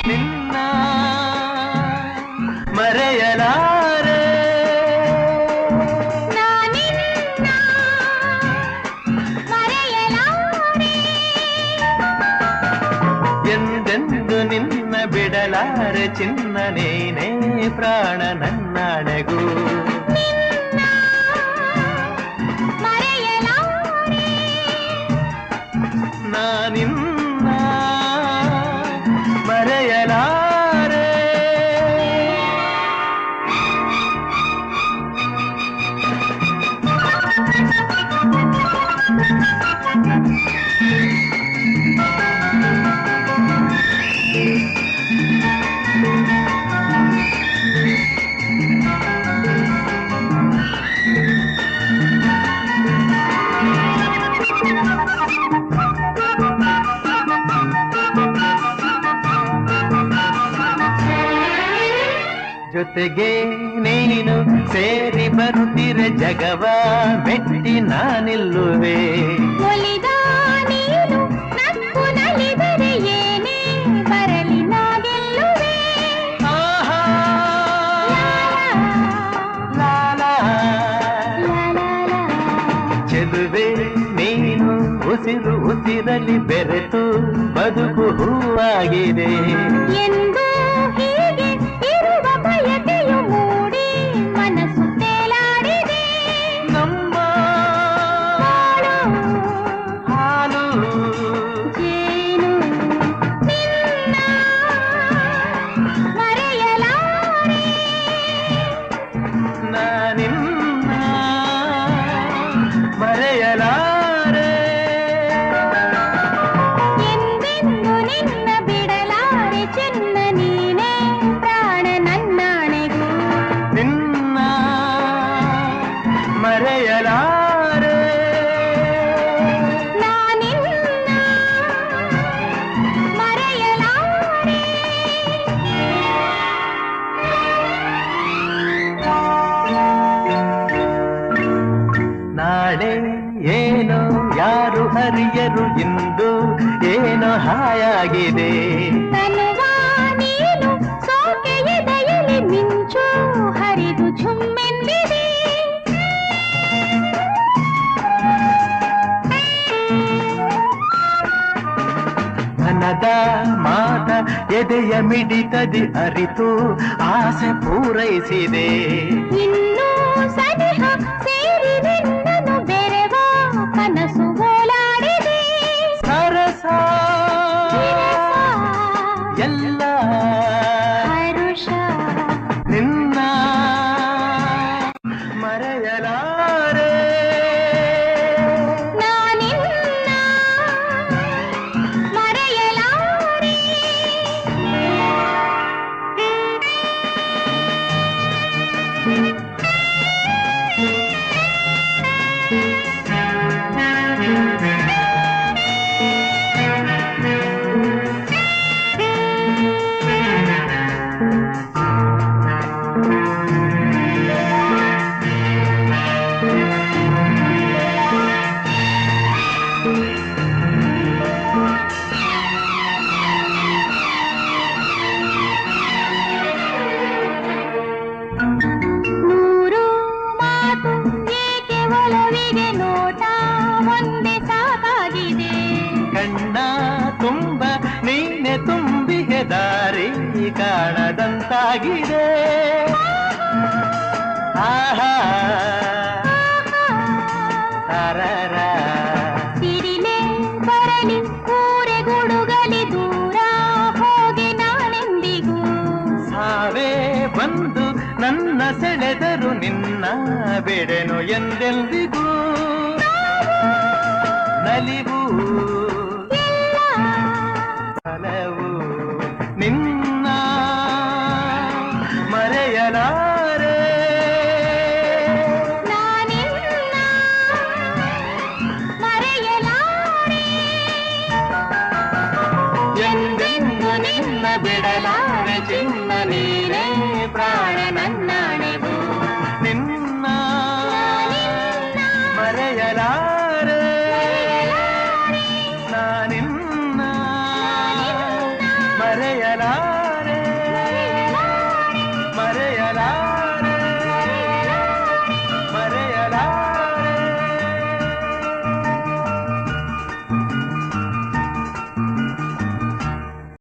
ನಿನ್ನ ಮರೆಯಲಾರೆ ಎಂದೆಂದು ನಿನ್ನ ಬಿಡಲಾರೆ ಚಿನ್ನ ನೀನೇ ಪ್ರಾಣ ನನ್ನಣೆಗೂ ನಾನಿನ್ನ ಮರೆಯಲಾರೆ ಜೊತೆಗೆ ನೀನು ಸೇರಿ ಬರುತ್ತಿರೆ ಜಗವ ಮೆಟ್ಟಿ ನಾನಿಲ್ಲುವೆ ಒಲಿದ ನೀನು ನಕ್ಕು ನಲಿದರೆ ಏನೇ ಬರಲಿ ನಾ ಗೆಲ್ಲುವೆ ಆಹಾ ಲಾಲಾ ಚೆಲುವೆ ನೀನು ಉಸಿರು ಉಸಿರಲಿ ಬೆರೆತು ಬದುಕು ಹೂವಾಗಿದೆ ಎಂದು ಹೀಗೆ ಇರುವ ಬಯಕೆಯು ಮೂಡಿ ಮನಸ್ಸು ತೇಲಾಡಿದೆ ನಮ್ಮ ಹಾಲು ಜೇನು ನಿನ್ನ ಮರೆಯಲಾರೆ ನಾನಿನ್ನ ಮರೆಯಲಾರೆ ಎಂದೆಂದು ನಿನ್ನ ಬಿಡಲಾರೆ ಚಿನ್ನ ನೀನೇ ಪ್ರಾಣ ನನ್ನಣೆಗೂ ನಿನ್ನ ಮರೆಯಲಾರೆ ನಾನಿನ್ನ ಮರೆಯಲಾರೆ ನಾಳೆ ಏನೋ ಯಾರು ಹರಿಯರು ಇಂದು ಏನೋ ಹಾಯಾಗಿದೆ ತನುವ ನೀನು ಸೋಕೆ ಎದೆಯಲ್ಲಿ ಮಿಂಚು ಹರಿದು ಝುಮ್ಮೆಂದಿದೆ ಮನದ ಮಾತ ಎದೆಯ ಮಿಡಿತದಿ ಅರಿತು ಆಸೆ ಪೂರೈಸಿದೆ ಇನ್ನೂ ಸನಿಹ ಸೇರಿ ನಿನ್ನನ್ನು ಬೆರೆವ ಕನಸು ಓಲಾಡಿದೆ ಸರಸ ಎಲ್ಲ ಹರುಷ ನಿನ್ನ ಮರೆಯಲಾರೆ ನಾನಿನ್ನ ಮರೆಯಲಾರೆ ನೂರು ಮಾತು ಏಕೆ ಒಲವಿಗೆ ನೋಟ ಒಂದೇ ಸಾಕಾಗಿದೆ ಕಣ್ಣ ತುಂಬ ನೀನೆ ತುಂಬಿಗೆ ದಾರಿ ಕಾಣದಂತಾಗಿದೆ ಆಹಾ ತರರ ಸಿರಿಲೆ ಬರಲಿ ಊರೆ ಗುಡುಗಲಿ ದೂರ ಹೋಗೆ ನಾನೆಂದಿಗೂ ಸಾವೇ ಬಂದು ನನ್ನ ಸೆಳೆದರು ನಿನ್ನ ಬಿಡೆನು ಎಂದೆಂದಿಗೂ ನಲಿವು ಹಲವು ನಿನ್ನ ಮರೆಯಲಾರೆ ನಾನಿನ್ನ ಮರೆಯಲಾರೆ ಎಂದೆಂದು ನಿನ್ನ ಬಿಡಲಾರೆ ಚಿನ್ನ ನೀನೇ